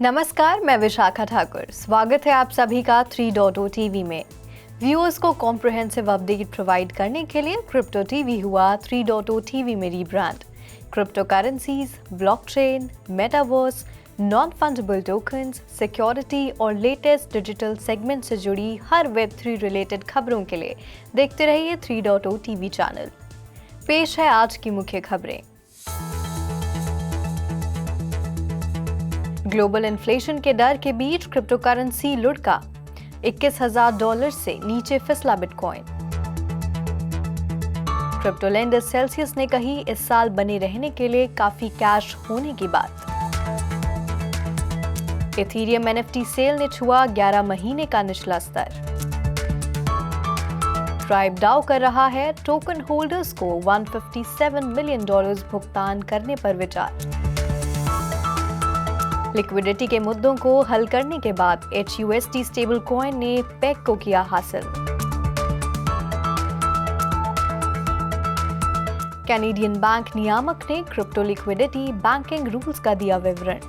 नमस्कार, मैं विशाखा ठाकुर। स्वागत है आप सभी का 3.0 टीवी में। व्यूअर्स को कॉम्प्रिहेंसिव अपडेट प्रोवाइड करने के लिए क्रिप्टो टीवी हुआ 3.0 टीवी में rebrand. Crypto currencies, blockchain, metaverse, non fundable tokens, security और लेटेस्ट डिजिटल सेगमेंट से जुड़ी हर वेब3 रिलेटेड खबरों के लिए देखते रहिए 3.0 टीवी चैनल। पेश है आज की मुख्य खबरें। ग्लोबल इन्फ्लेशन के डर के बीच क्रिप्टो करेंसी लुढ़का, $21,000 से नीचे फिसला बिटकॉइन। क्रिप्टो लेंडर सेल्सियस ने कही इस साल बने रहने के लिए काफी कैश होने की बात। इथीरियम एनएफटी सेल ने छुआ 11 महीने का निचला स्तर। ट्राइब डाउ कर रहा है टोकन होल्डर्स को $157 मिलियन भुगतान करने पर विचार। लिक्विडिटी के मुद्दों को हल करने के बाद HUSD स्टेबल कॉइन ने पेग को किया हासिल। कैनेडियन बैंक नियामक ने क्रिप्टो लिक्विडिटी बैंकिंग रूल्स का दिया विवरण।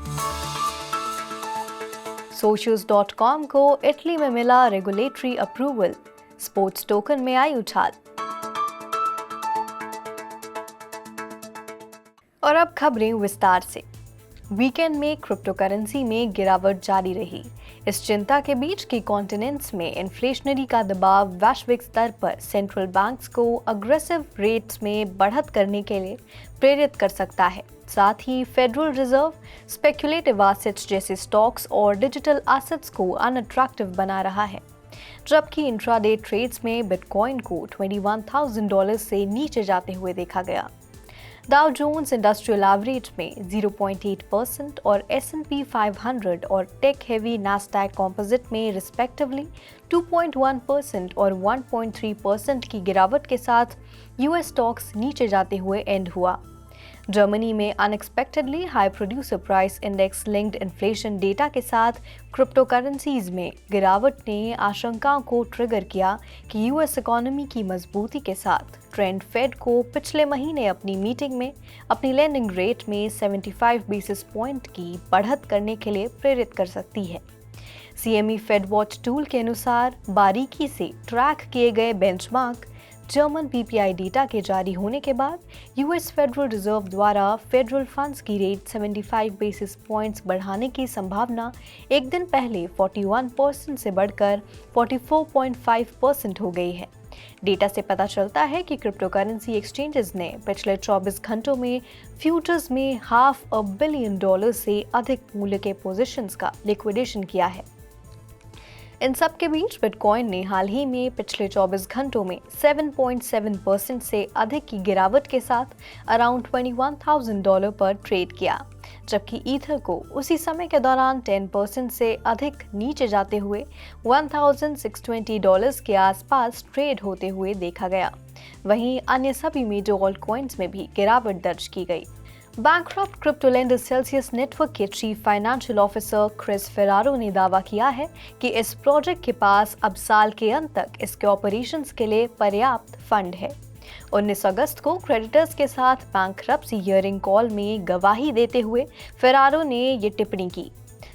Socios.com को इटली में मिला रेगुलेटरी अप्रूवल, स्पोर्ट्स टोकन में आई उछाल। और अब खबरें विस्तार से। वीकेंड में क्रिप्टो करेंसी में गिरावट जारी रही। इस चिंता के बीच कि कॉन्टिनेंट्स में इन्फ्लेशनरी का दबाव वैश्विक स्तर पर सेंट्रल बैंक्स को अग्रेसिव रेट्स में बढ़त करने के लिए प्रेरित कर सकता है। साथ ही फेडरल रिजर्व स्पेक्युलेटिव एसेट्स जैसे स्टॉक्स और डिजिटल एसेट्स को अनअट्रैक्टिव बना रहा है, जबकि इंट्राडे ट्रेड्स में बिटकॉइन को $21,000 से नीचे जाते हुए देखा गया। डाउ जोन्स इंडस्ट्रियल एवरेज में 0.8% और S&P 500 और टेक हेवी नैस्डैक कॉम्पोजिट में रिस्पेक्टिवली 2.1% और 1.3% की गिरावट के साथ US स्टॉक्स नीचे जाते हुए एंड हुआ। जर्मनी में unexpectedly high producer price index linked inflation data के साथ क्रिप्टो करेंसीज में गिरावट ने आशंकाओं को ट्रिगर किया कि US इकोनॉमी की मजबूती के साथ ट्रेंड फेड को पिछले महीने अपनी मीटिंग में अपनी लेंडिंग रेट में 75 बेसिस पॉइंट की बढ़त करने के लिए प्रेरित कर सकती है। CME फेड वॉच टूल के अनुसार बारीकी से ट्रैक किए गए बेंचमार्क जर्मन PPI डेटा के जारी होने के बाद US फेडरल रिजर्व द्वारा फेडरल फंड्स की रेट 75 बेसिस पॉइंट्स बढ़ाने की संभावना एक दिन पहले 41% से बढ़कर 44.5% हो गई है। डेटा से पता चलता है कि क्रिप्टो करेंसी एक्सचेंजेस ने पिछले 24 घंटों में फ्यूचर्स में $500 बिलियन से अधिक मूल्य के पोजीशंस का लिक्विडेशन किया है। इन सब के बीच बिटकॉइन ने हाल ही में पिछले 24 घंटों में 7.7% से अधिक की गिरावट के साथ अराउंड $21,000 पर ट्रेड किया, जबकि ईथर को उसी समय के दौरान 10% से अधिक नीचे जाते हुए $1,620 के आसपास ट्रेड होते हुए देखा गया। वहीं अन्य सभी मेजर ऑल्ट कॉइन्स में भी गिरावट दर्ज की गई। Bankrupt crypto lender Celsius network के chief financial officer Chris Ferraro ने दावा किया है कि इस प्रोजेक्ट के पास अब साल के अंत तक इसके ऑपरेशंस के लिए पर्याप्त फंड है। 19 अगस्त को क्रेडिटर्स के साथ बैंकक्रप्सी हियरिंग कॉल में गवाही देते हुए फेरारो ने ये टिप्पणी की।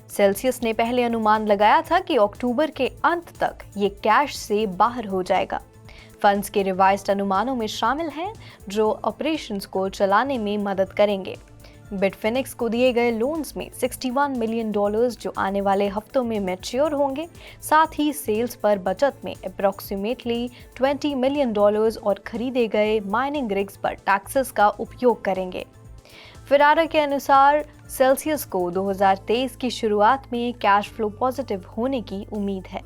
सेल्सियस ने पहले अनुमान लगाया था कि अक्टूबर के अंत तक ये कैश से बाहर हो जाएगा। फंड्स के रिवाइज्ड अनुमानों में शामिल हैं जो ऑपरेशंस को चलाने में मदद करेंगे। बिटफिनिक्स को दिए गए लोन्स में $61 मिलियन जो आने वाले हफ्तों में मैच्योर होंगे, साथ ही सेल्स पर बचत में अप्रॉक्सीमेटली $20 मिलियन और खरीदे गए माइनिंग रिग्स पर टैक्सेस का उपयोग करेंगे। फेरारो के अनुसार सेल्सियस को 2023 की शुरुआत में कैश फ्लो पॉजिटिव होने की उम्मीद है।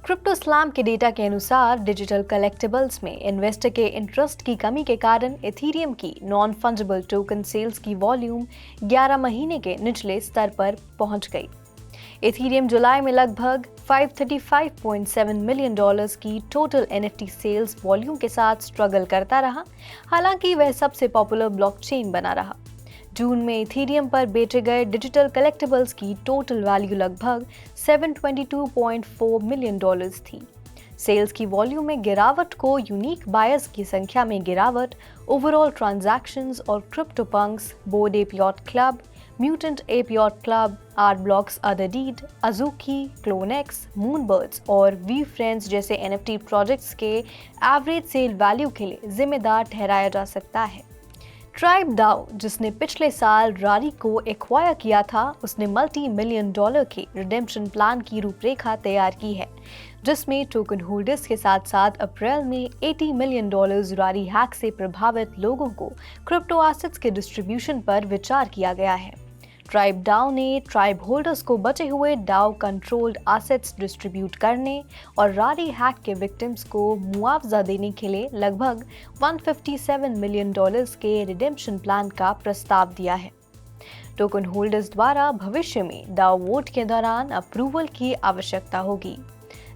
क्रिप्टो स्लैम के डेटा के अनुसार डिजिटल कलेक्टिबल्स में इन्वेस्टर के इंटरेस्ट की कमी के कारण इथीरियम की नॉन फंजेबल टोकन सेल्स की वॉल्यूम 11 महीने के निचले स्तर पर पहुंच गई। इथीरियम जुलाई में लगभग $535.7 मिलियन की टोटल NFT सेल्स वॉल्यूम के साथ स्ट्रगल करता रहा, हालांकि वह सबसे पॉपुलर ब्लॉकचेन बना रहा। जून में इथीरियम पर बेचे गए डिजिटल कलेक्टिबल्स की टोटल वैल्यू लगभग $722.4 मिलियन थी। सेल्स की वॉल्यूम में गिरावट को यूनिक बायर्स की संख्या में गिरावट, ओवरऑल ट्रांजैक्शंस और CryptoPunks, Bored Ape Yacht Club, Mutant Ape Yacht Club, Art Blocks Otherdeed, Azuki, Clonex, Moonbirds और वी फ्रेंड्स जैसे NFT प्रोजेक्ट्स के एवरेज सेल वैल्यू के लिए जिम्मेदार ठहराया जा सकता है। ट्राइब डाओ, जिसने पिछले साल रारी को एक्वायर किया था, उसने $multi-million के रिडेम्पशन प्लान की रूपरेखा तैयार की है, जिसमें टोकन होल्डर्स के साथ साथ अप्रैल में $80 मिलियन रारी हैक से प्रभावित लोगों को क्रिप्टो एसेट्स के डिस्ट्रीब्यूशन पर विचार किया गया है। ट्राइब डाओ ने ट्राइब होल्डर्स को बचे हुए डाओ कंट्रोल्ड एसेट्स डिस्ट्रीब्यूट करने और रारी हैक के विक्टिम्स को मुआवजा देने के लिए लगभग $157 मिलियन के रिडेम्पशन प्लान का प्रस्ताव दिया है। टोकन होल्डर्स द्वारा भविष्य में डाओ वोट के दौरान अप्रूवल की आवश्यकता होगी।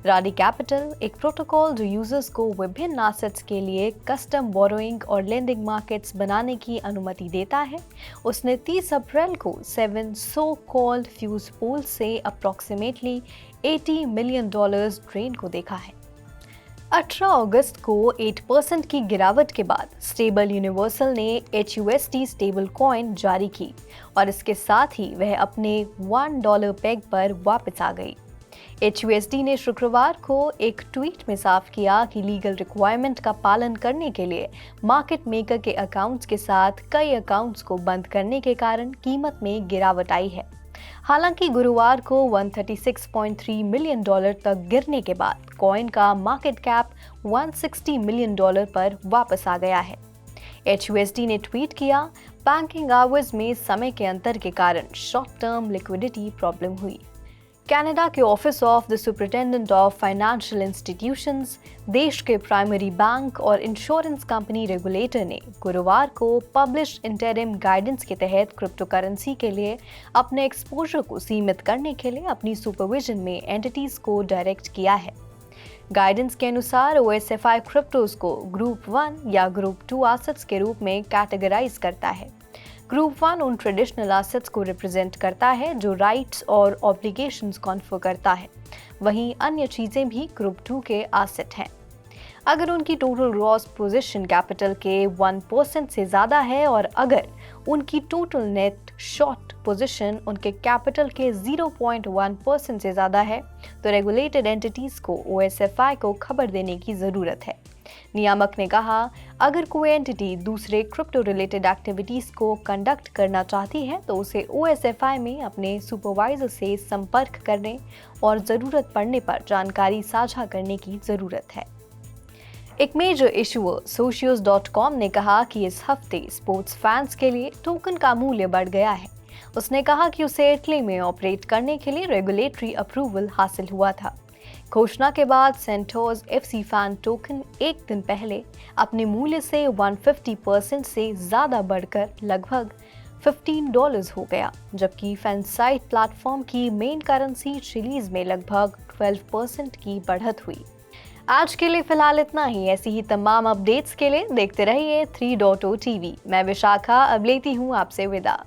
राडी कैपिटल एक प्रोटोकॉल जो यूजर्स को विभिन्न एसेट्स के लिए कस्टम बोरोइंग और लेंडिंग मार्केट्स बनाने की अनुमति देता है। उसने 30 अप्रैल को 7 सो कॉल्ड फ्यूज पोल से अप्रॉक्सीमेटली $80 मिलियन ड्रेन को देखा है। 18 अगस्त को 8% की गिरावट के बाद स्टेबल यूनिवर्सल ने HUSD स्टेबल कॉइन जारी की और इसके साथ ही वह अपने $1 पेग पर वापस आ गई। HUSD ने शुक्रवार को एक ट्वीट में साफ किया कि लीगल रिक्वायरमेंट का पालन करने के लिए मार्केट मेकर के अकाउंट्स के साथ कई अकाउंट्स को बंद करने के कारण कीमत में गिरावट आई है। हालांकि गुरुवार को $136.3 मिलियन तक गिरने के बाद कॉइन का मार्केट कैप $160 मिलियन पर वापस आ गया है। HUSD ने ट्वीट किया, बैंकिंग आवर्स में समय के अंतर के कारण शॉर्ट टर्म लिक्विडिटी प्रॉब्लम हुई। कनाडा के office of the superintendent of financial institutions, देश के प्राइमरी बैंक और इंश्योरेंस कंपनी रेगुलेटर ने गुरुवार को पब्लिश इंटरिम गाइडेंस के तहत क्रिप्टो करेंसी के लिए अपने एक्सपोजर को सीमित करने के लिए अपनी सुपरविजन में एंटिटीज को डायरेक्ट किया है। गाइडेंस के अनुसार OSFI क्रिप्टोज को ग्रुप 1 या ग्रुप 2 एसेट्स के रूप में कैटेगराइज करता है। ग्रुप 1 उन ट्रेडिशनल एसेट्स को रिप्रेजेंट करता है जो राइट्स और ऑब्लिगेशंस कॉन्फर करता है, वहीं अन्य चीजें भी ग्रुप 2 के एसेट हैं। अगर उनकी टोटल ग्रॉस पोजीशन कैपिटल के 1% से ज़्यादा है और अगर उनकी टोटल नेट शॉर्ट पोजीशन उनके कैपिटल के 0.1% से ज़्यादा है तो रेगुलेटेड एंटिटीज़ को OSFI को खबर देने की ज़रूरत है। नियामक ने कहा, अगर कोई एंटिटी दूसरे क्रिप्टो रिलेटेड एक्टिविटीज़ को कंडक्ट करना चाहती है तो उसे OSFI में अपने सुपरवाइजर से संपर्क करने और ज़रूरत पड़ने पर जानकारी साझा करने की ज़रूरत है। एक मेजर इशूअर Socios.com ने कहा कि इस हफ्ते स्पोर्ट्स फैंस के लिए टोकन का मूल्य बढ़ गया है। उसने कहा कि उसे इटली में ऑपरेट करने के लिए रेगुलेटरी अप्रूवल हासिल हुआ था। घोषणा के बाद सेंटोर्स FC फैन टोकन एक दिन पहले अपने मूल्य से 150% से ज़्यादा बढ़कर लगभग $15 हो गया, जबकि फैनसाइट प्लेटफॉर्म की मेन करेंसी चिलीज में लगभग 12% की बढ़त हुई। आज के लिए फिलहाल इतना ही। ऐसी ही तमाम अपडेट्स के लिए देखते रहिए 3.0 TV। मैं विशाखा अब लेती हूँ आपसे विदा।